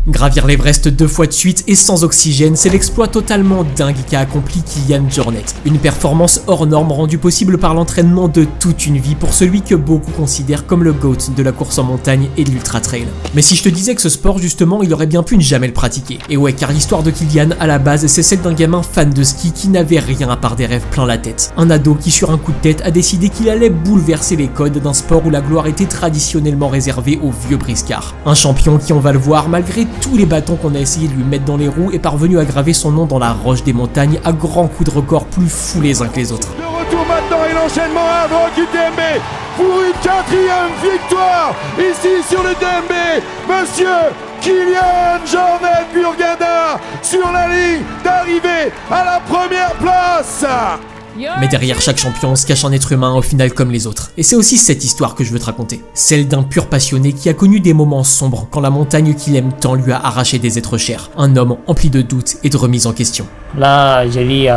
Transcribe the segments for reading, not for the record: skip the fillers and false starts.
Gravir l'Everest 2 fois de suite et sans oxygène, c'est l'exploit totalement dingue qu'a accompli Kilian Jornet. Une performance hors norme rendue possible par l'entraînement de toute une vie pour celui que beaucoup considèrent comme le GOAT de la course en montagne et de l'ultra trail. Mais si je te disais que ce sport justement, il aurait bien pu ne jamais le pratiquer. Et ouais, car l'histoire de Kilian à la base, c'est celle d'un gamin fan de ski qui n'avait rien à part des rêves plein la tête. Un ado qui sur un coup de tête a décidé qu'il allait bouleverser les codes d'un sport où la gloire était traditionnellement réservée aux vieux briscards. Un champion qui, on va le voir, malgré tous les bâtons qu'on a essayé de lui mettre dans les roues, est parvenu à graver son nom dans la roche des montagnes à grands coups de records plus fous les uns que les autres. Le retour maintenant et l'enchaînement à droite du DMB pour une 4e victoire ici sur le DMB. Monsieur Kilian Jornet Burgada sur la ligne d'arrivée à la première place. Mais derrière chaque champion se cache un être humain au final comme les autres. Et c'est aussi cette histoire que je veux te raconter. Celle d'un pur passionné qui a connu des moments sombres quand la montagne qu'il aime tant lui a arraché des êtres chers. Un homme empli de doutes et de remises en question. Là, j'ai dit,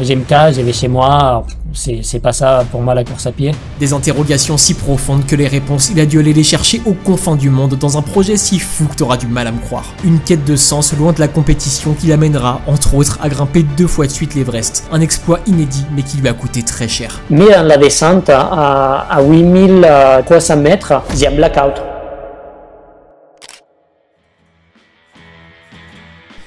j'aime je vais chez moi, c'est pas ça pour moi la course à pied. Des interrogations si profondes que les réponses, il a dû aller les chercher aux confins du monde dans un projet si fou que t'auras du mal à me croire. Une quête de sens loin de la compétition qui l'amènera, entre autres, à grimper 2 fois de suite l'Everest. Un exploit inédit mais qui lui a coûté très cher. Mais dans la descente à 8300 mètres, j'ai un blackout.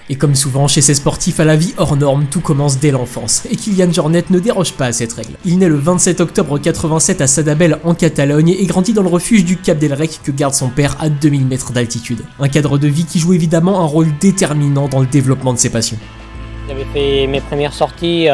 Et comme souvent chez ces sportifs à la vie hors norme, tout commence dès l'enfance. Et Kilian Jornet ne déroge pas à cette règle. Il naît le 27 octobre 87 à Sadabel en Catalogne et grandit dans le refuge du Cap d'Elrec que garde son père à 2000 mètres d'altitude. Un cadre de vie qui joue évidemment un rôle déterminant dans le développement de ses passions. J'avais fait mes premières sorties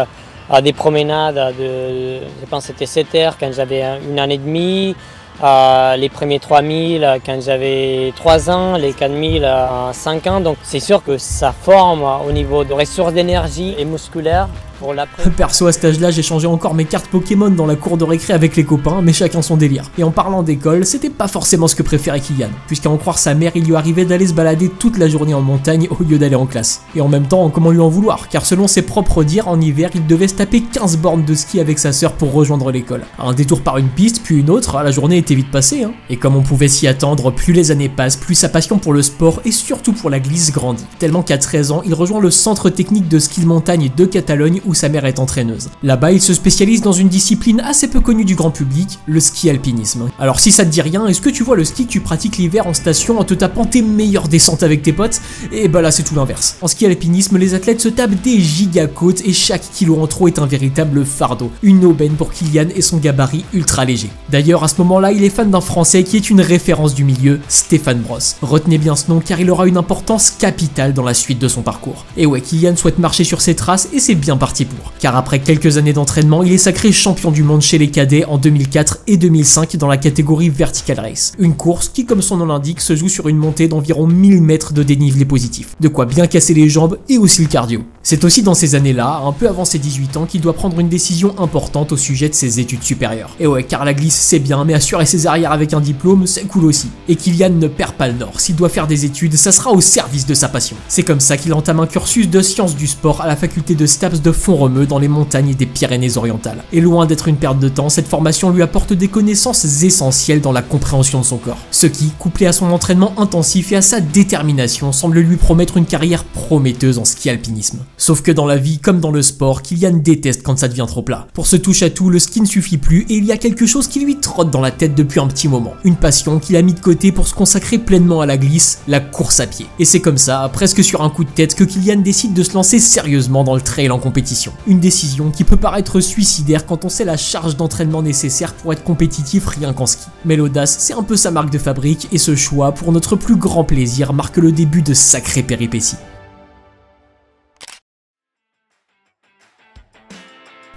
à des promenades je pense que c'était 7 heures quand j'avais 1 an et demi. Les premiers 3000 quand j'avais 3 ans, les 4000 à 5 ans, donc c'est sûr que ça forme au niveau de ressources d'énergie et musculaire. Pour Perso, à cet âge-là, j'ai changé encore mes cartes Pokémon dans la cour de récré avec les copains, mais chacun son délire. Et en parlant d'école, c'était pas forcément ce que préférait Kilian, puisqu'à en croire sa mère, il lui arrivait d'aller se balader toute la journée en montagne au lieu d'aller en classe. Et en même temps, comment lui en vouloir, car selon ses propres dires, en hiver, il devait se taper 15 bornes de ski avec sa sœur pour rejoindre l'école. Un détour par une piste, puis une autre, la journée était vite passée, hein. Et comme on pouvait s'y attendre, plus les années passent, plus sa passion pour le sport et surtout pour la glisse grandit. Tellement qu'à 13 ans, il rejoint le centre technique de ski de montagne de Catalogne où sa mère est entraîneuse. Là-bas, il se spécialise dans une discipline assez peu connue du grand public, le ski alpinisme. Alors si ça te dit rien, est-ce que tu vois le ski que tu pratiques l'hiver en station en te tapant tes meilleures descentes avec tes potes? Et bah là c'est tout l'inverse. En ski alpinisme, les athlètes se tapent des giga-côtes et chaque kilo en trop est un véritable fardeau. Une aubaine pour Kilian et son gabarit ultra léger. D'ailleurs à ce moment-là, il est fan d'un Français qui est une référence du milieu, Stéphane Brosse. Retenez bien ce nom car il aura une importance capitale dans la suite de son parcours. Et ouais, Kilian souhaite marcher sur ses traces et c'est bien parti pour. Car après quelques années d'entraînement, il est sacré champion du monde chez les cadets en 2004 et 2005 dans la catégorie Vertical Race. Une course qui, comme son nom l'indique, se joue sur une montée d'environ 1000 mètres de dénivelé positif. De quoi bien casser les jambes et aussi le cardio. C'est aussi dans ces années-là, un peu avant ses 18 ans, qu'il doit prendre une décision importante au sujet de ses études supérieures. Et ouais, car la glisse c'est bien, mais assurer ses arrières avec un diplôme, c'est cool aussi. Et Kilian ne perd pas le nord. S'il doit faire des études, ça sera au service de sa passion. C'est comme ça qu'il entame un cursus de sciences du sport à la faculté de STAPS de Font-Romeu dans les montagnes des Pyrénées-Orientales. Et loin d'être une perte de temps, cette formation lui apporte des connaissances essentielles dans la compréhension de son corps. Ce qui, couplé à son entraînement intensif et à sa détermination, semble lui promettre une carrière prometteuse en ski alpinisme. Sauf que dans la vie, comme dans le sport, Kilian déteste quand ça devient trop plat. Pour ce touche-à-tout, le ski ne suffit plus et il y a quelque chose qui lui trotte dans la tête depuis un petit moment. Une passion qu'il a mis de côté pour se consacrer pleinement à la glisse, la course à pied. Et c'est comme ça, presque sur un coup de tête, que Kilian décide de se lancer sérieusement dans le trail en compétition. Une décision qui peut paraître suicidaire quand on sait la charge d'entraînement nécessaire pour être compétitif rien qu'en ski. Mais l'audace, c'est un peu sa marque de fabrique et ce choix, pour notre plus grand plaisir, marque le début de sacrées péripéties.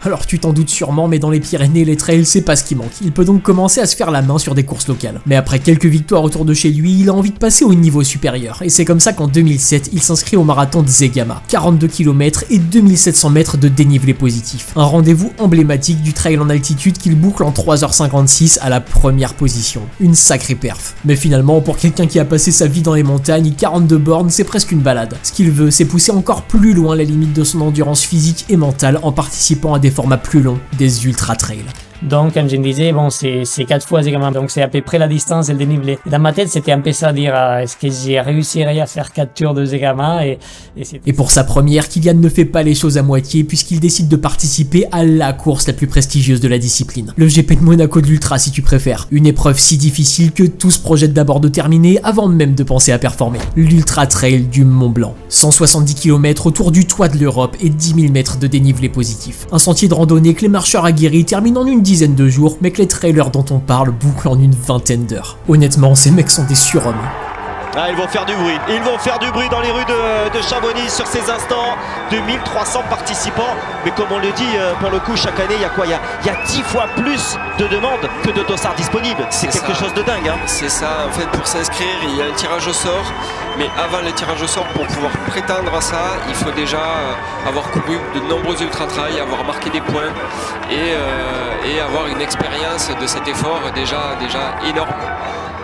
Alors tu t'en doutes sûrement, mais dans les Pyrénées, les trails c'est pas ce qui manque. Il peut donc commencer à se faire la main sur des courses locales. Mais après quelques victoires autour de chez lui, il a envie de passer au niveau supérieur. Et c'est comme ça qu'en 2007, il s'inscrit au marathon de Zegama. 42 km et 2700 mètres de dénivelé positif. Un rendez-vous emblématique du trail en altitude qu'il boucle en 3h56 à la première position. Une sacrée perf. Mais finalement, pour quelqu'un qui a passé sa vie dans les montagnes, 42 bornes c'est presque une balade. Ce qu'il veut, c'est pousser encore plus loin la limite de son endurance physique et mentale en participant à des formats plus longs, des ultra trails. Donc quand je me disais, bon, c'est 4 fois Zegama, donc c'est à peu près la distance et le dénivelé. Et dans ma tête, c'était un peu ça, dire, est-ce que j'ai réussi à faire 4 tours de Zegama et pour sa première, Kilian ne fait pas les choses à moitié puisqu'il décide de participer à la course la plus prestigieuse de la discipline. Le GP de Monaco de l'Ultra si tu préfères. Une épreuve si difficile que tous projettent d'abord de terminer avant même de penser à performer. L'Ultra Trail du Mont Blanc. 170 km autour du toit de l'Europe et 10 000 mètres de dénivelé positif. Un sentier de randonnée que les marcheurs aguerris terminent en une dizaine de jours, mais que les trailers dont on parle bouclent en une vingtaine d'heures. Honnêtement, ces mecs sont des surhommes. Ah, ils vont faire du bruit. Ils vont faire du bruit dans les rues de Chamonix sur ces instants. 2300 participants. Mais comme on le dit, pour le coup, chaque année, il y a quoi? Il y a 10 fois plus de demandes que de dossards disponibles. C'est quelque chose de dingue. Hein. C'est ça. En fait, pour s'inscrire, il y a un tirage au sort. Mais avant le tirage au sort, pour pouvoir prétendre à ça, il faut déjà avoir couru de nombreux ultra-trails, avoir marqué des points et avoir une expérience de cet effort déjà énorme.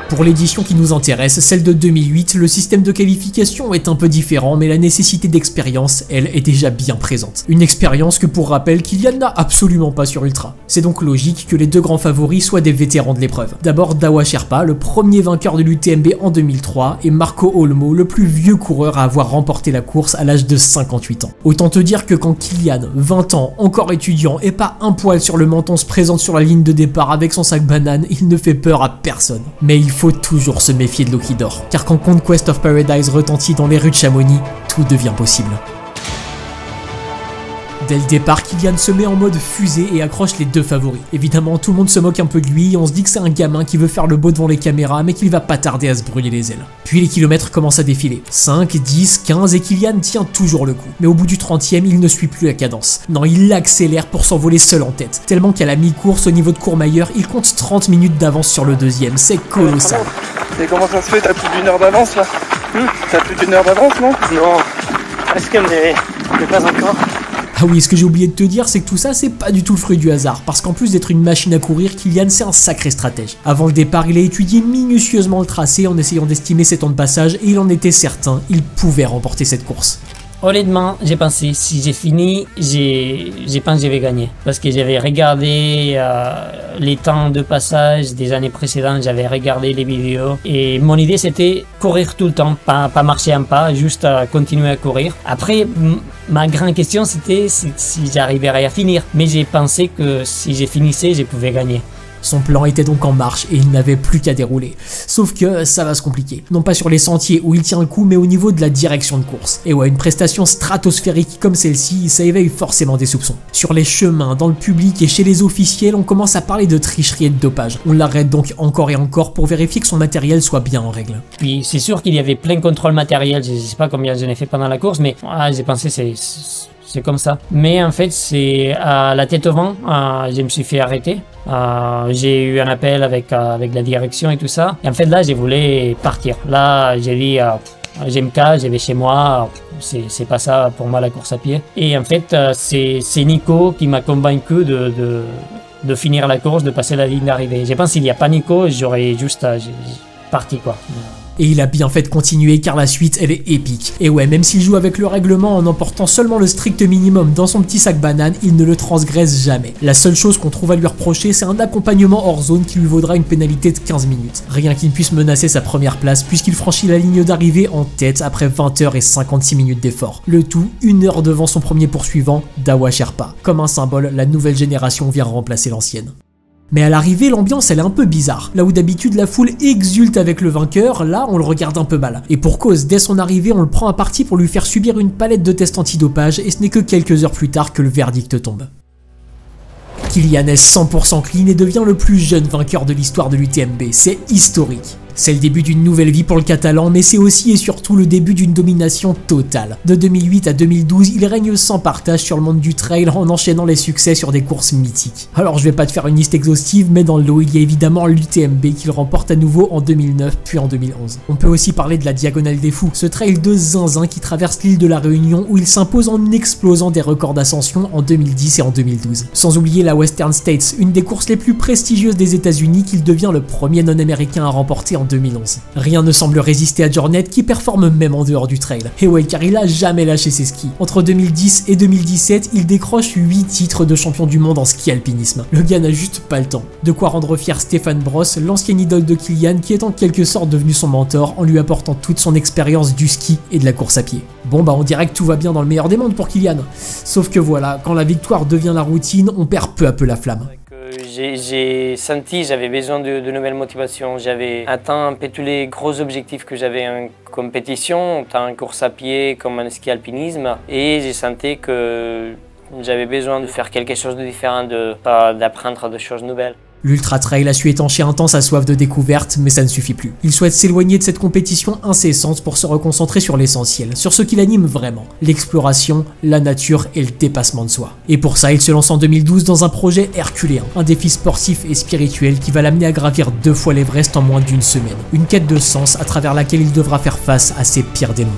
Pour l'édition qui nous intéresse, celle de 2008, le système de qualification est un peu différent, mais la nécessité d'expérience, elle, est déjà bien présente. Une expérience que, pour rappel, Kilian n'a absolument pas sur Ultra. C'est donc logique que les deux grands favoris soient des vétérans de l'épreuve. D'abord Dawa Sherpa, le premier vainqueur de l'UTMB en 2003, et Marco Olmo, le plus vieux coureur à avoir remporté la course à l'âge de 58 ans. Autant te dire que quand Kilian, 20 ans, encore étudiant, et pas un poil sur le menton, se présente sur la ligne de départ avec son sac banane, il ne fait peur à personne. Mais il faut toujours se méfier de l'eau qui dort, car quand Conquest of Paradise retentit dans les rues de Chamonix, tout devient possible. Dès le départ, Kilian se met en mode fusée et accroche les deux favoris. Évidemment, tout le monde se moque un peu de lui et on se dit que c'est un gamin qui veut faire le beau devant les caméras mais qu'il va pas tarder à se brûler les ailes. Puis les kilomètres commencent à défiler. 5, 10, 15 et Kilian tient toujours le coup. Mais au bout du 30e, il ne suit plus la cadence. Non, il accélère pour s'envoler seul en tête. Tellement qu'à la mi-course, au niveau de Courmayeur, il compte 30 minutes d'avance sur le deuxième. C'est colossal. Et comment ça se fait? T'as plus d'une heure d'avance là? T'as plus d'une heure d'avance, non? Non, presque, mais pas encore. Ah oui, ce que j'ai oublié de te dire, c'est que tout ça, c'est pas du tout le fruit du hasard, parce qu'en plus d'être une machine à courir, Kilian, c'est un sacré stratège. Avant le départ, il a étudié minutieusement le tracé en essayant d'estimer ses temps de passage, et il en était certain, il pouvait remporter cette course. Honnêtement, j'ai pensé, si j'ai fini, j'ai pensé que je vais gagner. Parce que j'avais regardé les temps de passage des années précédentes, j'avais regardé les vidéos. Et mon idée, c'était courir tout le temps, pas marcher un pas, juste continuer à courir. Après, ma grande question, c'était si j'arriverais à finir. Mais j'ai pensé que si j'ai finissé, je pouvais gagner. Son plan était donc en marche et il n'avait plus qu'à dérouler. Sauf que ça va se compliquer. Non pas sur les sentiers où il tient le coup, mais au niveau de la direction de course. Et ouais, une prestation stratosphérique comme celle-ci, ça éveille forcément des soupçons. Sur les chemins, dans le public et chez les officiels, on commence à parler de tricherie et de dopage. On l'arrête donc encore et encore pour vérifier que son matériel soit bien en règle. Puis c'est sûr qu'il y avait plein de contrôles matériels, je sais pas combien j'en ai fait pendant la course, mais j'ai pensé c'est comme ça. Mais en fait, c'est à la tête au vent, je me suis fait arrêter. J'ai eu un appel avec la direction et tout ça. Et en fait, là, je voulais partir. Là, j'ai dit, je me casse, je vais chez moi. C'est pas ça pour moi la course à pied. Et en fait, c'est Nico qui m'a convaincu de finir la course, de passer la ligne d'arrivée. Je pense qu'il n'y a pas Nico, j'aurais juste parti quoi. Et il a bien fait de continuer car la suite elle est épique. Et ouais, même s'il joue avec le règlement en emportant seulement le strict minimum dans son petit sac banane, il ne le transgresse jamais. La seule chose qu'on trouve à lui reprocher, c'est un accompagnement hors zone qui lui vaudra une pénalité de 15 minutes. Rien qui ne puisse menacer sa première place puisqu'il franchit la ligne d'arrivée en tête après 20 heures et 56 minutes d'effort. Le tout, 1 heure devant son premier poursuivant, Dawa Sherpa. Comme un symbole, la nouvelle génération vient remplacer l'ancienne. Mais à l'arrivée, l'ambiance elle est un peu bizarre. Là où d'habitude la foule exulte avec le vainqueur, là on le regarde un peu mal. Et pour cause, dès son arrivée, on le prend à partie pour lui faire subir une palette de tests antidopage et ce n'est que quelques heures plus tard que le verdict tombe. Kilian est 100% clean et devient le plus jeune vainqueur de l'histoire de l'UTMB, c'est historique. C'est le début d'une nouvelle vie pour le Catalan, mais c'est aussi et surtout le début d'une domination totale. De 2008 à 2012, il règne sans partage sur le monde du trail en enchaînant les succès sur des courses mythiques. Alors je vais pas te faire une liste exhaustive, mais dans le lot, il y a évidemment l'UTMB qu'il remporte à nouveau en 2009 puis en 2011. On peut aussi parler de la Diagonale des Fous, ce trail de zinzin qui traverse l'île de la Réunion où il s'impose en explosant des records d'ascension en 2010 et en 2012. Sans oublier la Western States, une des courses les plus prestigieuses des États-Unis qu'il devient le premier non-américain à remporter en 2011. Rien ne semble résister à Jornet qui performe même en dehors du trail. Et ouais, car il a jamais lâché ses skis. Entre 2010 et 2017, il décroche 8 titres de champion du monde en ski alpinisme. Le gars n'a juste pas le temps. De quoi rendre fier Stefan Bros, l'ancienne idole de Kilian qui est en quelque sorte devenu son mentor en lui apportant toute son expérience du ski et de la course à pied. Bon bah on dirait que tout va bien dans le meilleur des mondes pour Kilian. Sauf que voilà, quand la victoire devient la routine, on perd peu à peu la flamme. J'ai senti j'avais besoin de nouvelles motivations. J'avais atteint un peu tous les gros objectifs que j'avais en compétition, tant en course à pied comme en ski alpinisme. Et j'ai senti que j'avais besoin de faire quelque chose de différent, d'apprendre des choses nouvelles. L'Ultra Trail a su étancher un temps sa soif de découverte, mais ça ne suffit plus. Il souhaite s'éloigner de cette compétition incessante pour se reconcentrer sur l'essentiel, sur ce qui l'anime vraiment, l'exploration, la nature et le dépassement de soi. Et pour ça, il se lance en 2012 dans un projet herculéen, un défi sportif et spirituel qui va l'amener à gravir 2 fois l'Everest en moins d'une semaine. Une quête de sens à travers laquelle il devra faire face à ses pires démons.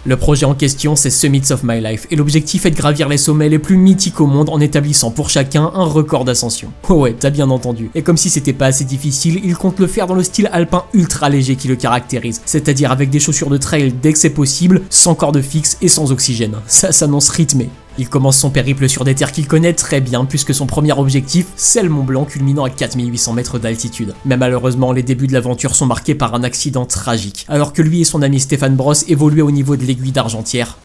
Le projet en question, c'est Summits of My Life, et l'objectif est de gravir les sommets les plus mythiques au monde en établissant pour chacun un record d'ascension. Oh ouais, t'as bien entendu. Et comme si c'était pas assez difficile, il compte le faire dans le style alpin ultra léger qui le caractérise, c'est-à-dire avec des chaussures de trail dès que c'est possible, sans corde fixe et sans oxygène. Ça s'annonce rythmé. Il commence son périple sur des terres qu'il connaît très bien puisque son premier objectif, c'est le Mont Blanc culminant à 4800 mètres d'altitude. Mais malheureusement, les débuts de l'aventure sont marqués par un accident tragique. Alors que lui et son ami Stefan Bros évoluaient au niveau de l'aiguille d'Argentière,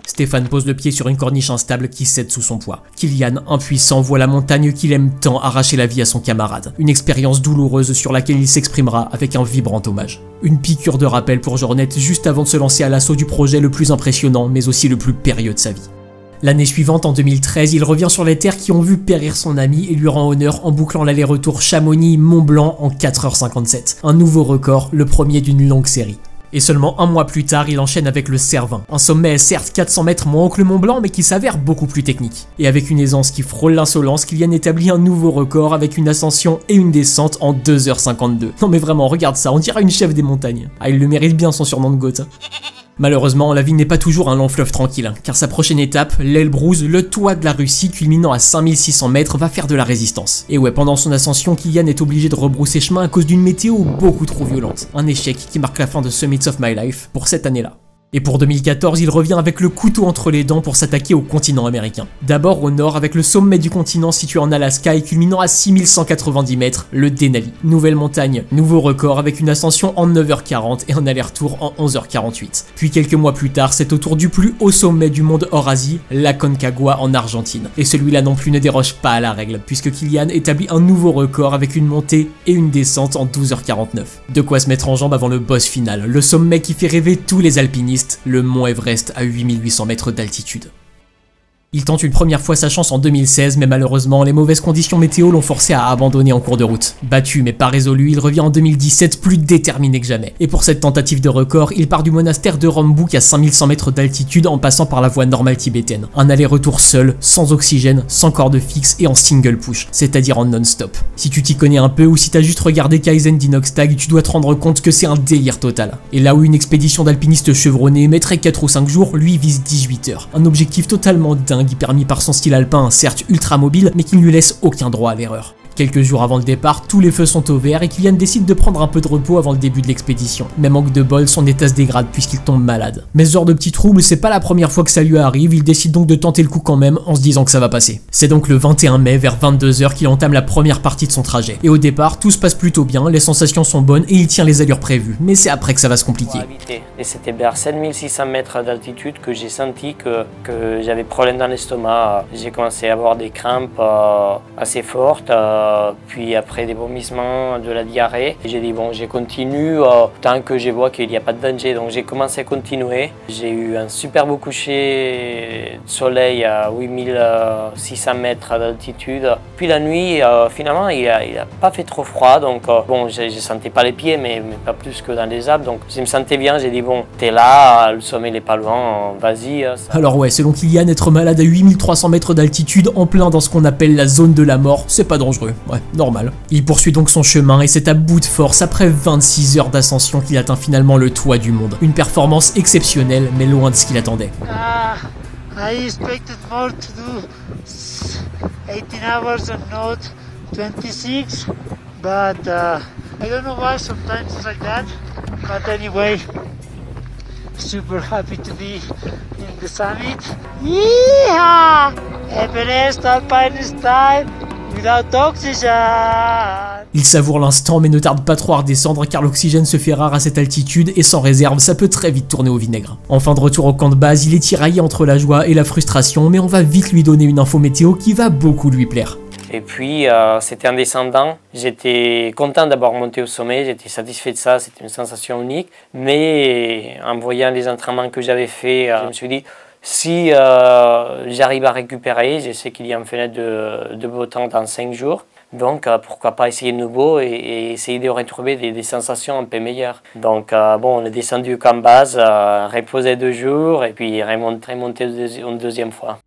Stefan pose le pied sur une corniche instable qui cède sous son poids. Kilian, impuissant, voit la montagne qu'il aime tant arracher la vie à son camarade. Une expérience douloureuse sur laquelle il s'exprimera avec un vibrant hommage. Une piqûre de rappel pour Jornet juste avant de se lancer à l'assaut du projet le plus impressionnant mais aussi le plus périlleux de sa vie. L'année suivante, en 2013, il revient sur les terres qui ont vu périr son ami et lui rend honneur en bouclant l'aller-retour Chamonix-Mont Blanc en 4h57. Un nouveau record, le premier d'une longue série. Et seulement un mois plus tard, il enchaîne avec le Cervin. Un sommet certes 400 mètres moins haut que le Mont Blanc, mais qui s'avère beaucoup plus technique. Et avec une aisance qui frôle l'insolence, Kilian établit un nouveau record avec une ascension et une descente en 2h52. Non mais vraiment, regarde ça, on dirait une chef des montagnes. Ah, il le mérite bien son surnom de goth. Malheureusement, la vie n'est pas toujours un long fleuve tranquille, car sa prochaine étape, l'Elbrus, le toit de la Russie culminant à 5600 mètres, va faire de la résistance. Et ouais, pendant son ascension, Kilian est obligé de rebrousser chemin à cause d'une météo beaucoup trop violente. Un échec qui marque la fin de Summits of My Life pour cette année-là. Et pour 2014, il revient avec le couteau entre les dents pour s'attaquer au continent américain. D'abord au nord avec le sommet du continent situé en Alaska et culminant à 6190 mètres, le Denali. Nouvelle montagne, nouveau record avec une ascension en 9h40 et un aller-retour en 11h48. Puis quelques mois plus tard, c'est au tour du plus haut sommet du monde hors Asie, la Concagua en Argentine. Et celui-là non plus ne déroge pas à la règle, puisque Kilian établit un nouveau record avec une montée et une descente en 12h49. De quoi se mettre en jambe avant le boss final, le sommet qui fait rêver tous les alpinistes, le mont Everest à 8800 mètres d'altitude. Il tente une première fois sa chance en 2016, mais malheureusement, les mauvaises conditions météo l'ont forcé à abandonner en cours de route. Battu mais pas résolu, il revient en 2017 plus déterminé que jamais. Et pour cette tentative de record, il part du monastère de Rombouk à 5100 mètres d'altitude en passant par la voie normale tibétaine. Un aller-retour seul, sans oxygène, sans corde fixe et en single push, c'est-à-dire en non-stop. Si tu t'y connais un peu ou si t'as juste regardé Kaizen d'Inoxtag, tu dois te rendre compte que c'est un délire total. Et là où une expédition d'alpinistes chevronnés mettrait 4 ou 5 jours, lui vise 18 heures. Un objectif totalement dingue permis par son style alpin, certes ultra mobile, mais qui ne lui laisse aucun droit à l'erreur. Quelques jours avant le départ, tous les feux sont au vert et Kilian décide de prendre un peu de repos avant le début de l'expédition. Mais manque de bol, son état se dégrade puisqu'il tombe malade. Mais ce genre de petit trouble, c'est pas la première fois que ça lui arrive, il décide donc de tenter le coup quand même en se disant que ça va passer. C'est donc le 21 mai vers 22h qu'il entame la première partie de son trajet. Et au départ, tout se passe plutôt bien, les sensations sont bonnes et il tient les allures prévues. Mais c'est après que ça va se compliquer. Et c'était vers 7600 mètres d'altitude que j'ai senti que j'avais problème dans l'estomac. J'ai commencé à avoir des crampes assez fortes. Puis après des vomissements, de la diarrhée. J'ai dit bon, je continue tant que je vois qu'il n'y a pas de danger. Donc j'ai commencé à continuer. J'ai eu un super beau coucher de soleil à 8600 mètres d'altitude. Puis la nuit, finalement, il a pas fait trop froid. Donc bon, je sentais pas les pieds, mais pas plus que dans les Alpes. Donc je me sentais bien. J'ai dit bon, t'es là, le sommet n'est pas loin, vas-y. Alors ouais, selon Kilian, être malade à 8300 mètres d'altitude, en plein dans ce qu'on appelle la zone de la mort, c'est pas dangereux. Ouais, normal. Il poursuit donc son chemin et c'est à bout de force, après 26 heures d'ascension, qu'il atteint finalement le toit du monde. Une performance exceptionnelle, mais loin de ce qu'il attendait. I expected more to do 18 hours and not 26, but I don't know why sometimes it's like that. But anyway, super happy to be in the summit. Yeehaw! Everest Alpine style without oxygen. Il savoure l'instant mais ne tarde pas trop à redescendre car l'oxygène se fait rare à cette altitude et sans réserve ça peut très vite tourner au vinaigre. Enfin de retour au camp de base, il est tiraillé entre la joie et la frustration mais on va vite lui donner une info météo qui va beaucoup lui plaire. Et puis c'était en descendant, j'étais content d'avoir monté au sommet, j'étais satisfait de ça, c'était une sensation unique. Mais en voyant les entraînements que j'avais faits, je me suis dit si j'arrive à récupérer, je sais qu'il y a une fenêtre de beau temps dans 5 jours. Donc pourquoi pas essayer de nouveau et essayer de retrouver des sensations un peu meilleures. Donc bon, on est descendu au camp de base, reposé 2 jours et puis remonté une deuxième fois.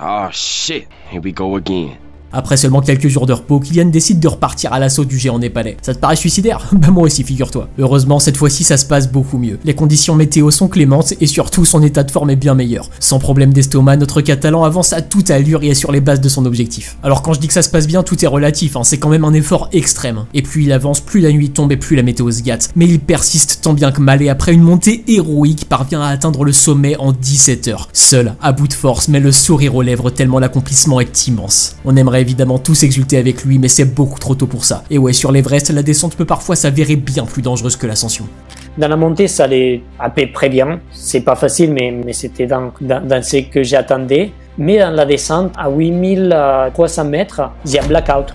Oh shit, here we go again. Après seulement quelques jours de repos, Kylian décide de repartir à l'assaut du géant népalais. Ça te paraît suicidaire? Bah moi aussi, figure-toi. Heureusement, cette fois-ci, ça se passe beaucoup mieux. Les conditions météo sont clémentes et surtout, son état de forme est bien meilleur. Sans problème d'estomac, notre Catalan avance à toute allure et est sur les bases de son objectif. Alors quand je dis que ça se passe bien, tout est relatif, hein, c'est quand même un effort extrême. Et plus il avance, plus la nuit tombe et plus la météo se gâte. Mais il persiste tant bien que mal et après une montée héroïque, parvient à atteindre le sommet en 17 heures. Seul, à bout de force, mais le sourire aux lèvres tellement l'accomplissement est immense. On aimerait évidemment tous exulter avec lui, mais c'est beaucoup trop tôt pour ça. Et ouais, sur l'Everest, la descente peut parfois s'avérer bien plus dangereuse que l'ascension. Dans la montée, ça allait à peu près bien. C'est pas facile, mais c'était dans ce que j'attendais. Mais dans la descente, à 8300 mètres, j'ai un blackout.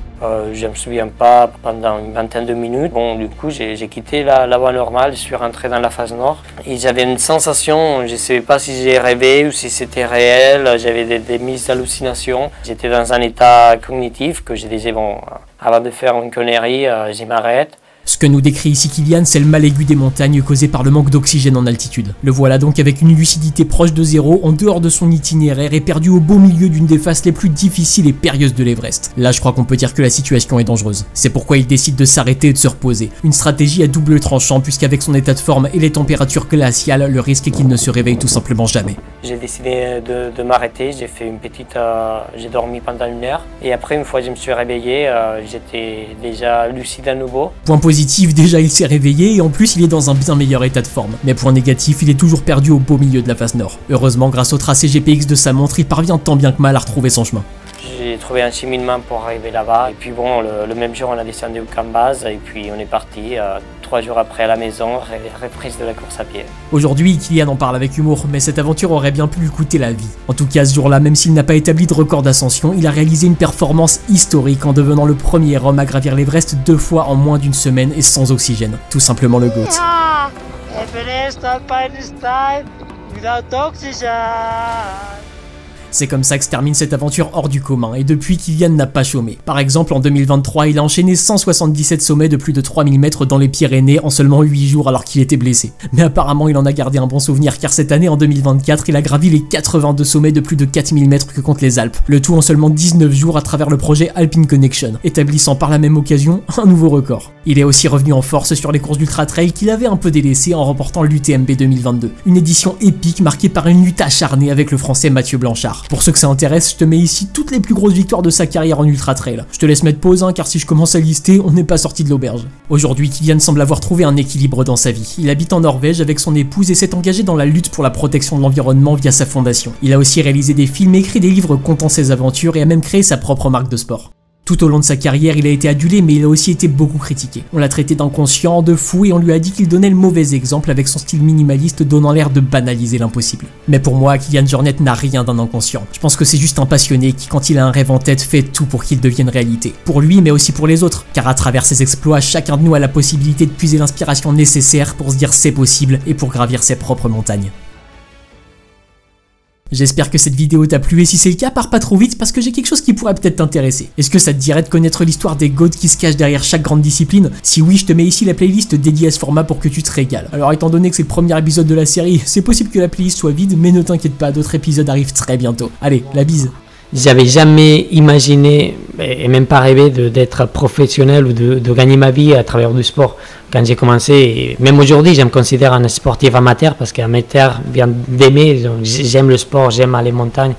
Je me souviens pas pendant une vingtaine de minutes. Bon, du coup, j'ai quitté la voie normale, je suis rentré dans la phase nord. Et j'avais une sensation, je ne savais pas si j'ai rêvé ou si c'était réel. J'avais des mises d'hallucination. J'étais dans un état cognitif que je disais, bon, avant de faire une connerie, je m'arrête. Ce que nous décrit ici Kylian, c'est le mal aigu des montagnes causé par le manque d'oxygène en altitude. Le voilà donc avec une lucidité proche de zéro, en dehors de son itinéraire et perdu au beau milieu d'une des faces les plus difficiles et périlleuses de l'Everest. Là, je crois qu'on peut dire que la situation est dangereuse. C'est pourquoi il décide de s'arrêter et de se reposer. Une stratégie à double tranchant, puisqu'avec son état de forme et les températures glaciales, le risque est qu'il ne se réveille tout simplement jamais. J'ai décidé de m'arrêter, j'ai fait une petite... j'ai dormi pendant 1 heure. Et après, une fois que je me suis réveillé, j'étais déjà lucide à nouveau. Point positif, déjà il s'est réveillé et en plus il est dans un bien meilleur état de forme. Mais point négatif, il est toujours perdu au beau milieu de la face nord. Heureusement, grâce au tracé GPX de sa montre, il parvient tant bien que mal à retrouver son chemin. J'ai trouvé un cheminement pour arriver là-bas. Et puis bon, le même jour, on a descendu au camp de base et puis on est parti 3 jours après à la maison, reprise de la course à pied. Aujourd'hui, Kylian en parle avec humour, mais cette aventure aurait bien pu lui coûter la vie. En tout cas, ce jour-là, même s'il n'a pas établi de record d'ascension, il a réalisé une performance historique en devenant le premier homme à gravir l'Everest 2 fois en moins d'une semaine et sans oxygène. Tout simplement le GOAT. Everest Alpine style without oxygen. C'est comme ça que se termine cette aventure hors du commun, et depuis Kylian n'a pas chômé. Par exemple, en 2023, il a enchaîné 177 sommets de plus de 3000 mètres dans les Pyrénées en seulement 8 jours alors qu'il était blessé. Mais apparemment, il en a gardé un bon souvenir car cette année, en 2024, il a gravi les 82 sommets de plus de 4000 mètres que comptent les Alpes. Le tout en seulement 19 jours à travers le projet Alpine Connection, établissant par la même occasion un nouveau record. Il est aussi revenu en force sur les courses d'ultra trail qu'il avait un peu délaissées en remportant l'UTMB 2022. Une édition épique marquée par une lutte acharnée avec le français Mathieu Blanchard. Pour ceux que ça intéresse, je te mets ici toutes les plus grosses victoires de sa carrière en ultra trail. Je te laisse mettre pause hein, car si je commence à lister, on n'est pas sorti de l'auberge. Aujourd'hui, Kylian semble avoir trouvé un équilibre dans sa vie. Il habite en Norvège avec son épouse et s'est engagé dans la lutte pour la protection de l'environnement via sa fondation. Il a aussi réalisé des films, écrit des livres contant ses aventures et a même créé sa propre marque de sport. Tout au long de sa carrière, il a été adulé, mais il a aussi été beaucoup critiqué. On l'a traité d'inconscient, de fou, et on lui a dit qu'il donnait le mauvais exemple avec son style minimaliste donnant l'air de banaliser l'impossible. Mais pour moi, Kylian Jornet n'a rien d'un inconscient. Je pense que c'est juste un passionné qui, quand il a un rêve en tête, fait tout pour qu'il devienne réalité. Pour lui, mais aussi pour les autres. Car à travers ses exploits, chacun de nous a la possibilité de puiser l'inspiration nécessaire pour se dire c'est possible et pour gravir ses propres montagnes. J'espère que cette vidéo t'a plu et si c'est le cas, pars pas trop vite parce que j'ai quelque chose qui pourrait peut-être t'intéresser. Est-ce que ça te dirait de connaître l'histoire des GOAT qui se cachent derrière chaque grande discipline? Si oui, je te mets ici la playlist dédiée à ce format pour que tu te régales. Alors étant donné que c'est le premier épisode de la série, c'est possible que la playlist soit vide, mais ne t'inquiète pas, d'autres épisodes arrivent très bientôt. Allez, la bise! j'avais jamais imaginé et même pas rêvé d'être professionnel ou de gagner ma vie à travers du sport. Quand j'ai commencé, et même aujourd'hui, je me considère un sportif amateur parce qu'amateur vient d'aimer. J'aime le sport, j'aime aller en montagne.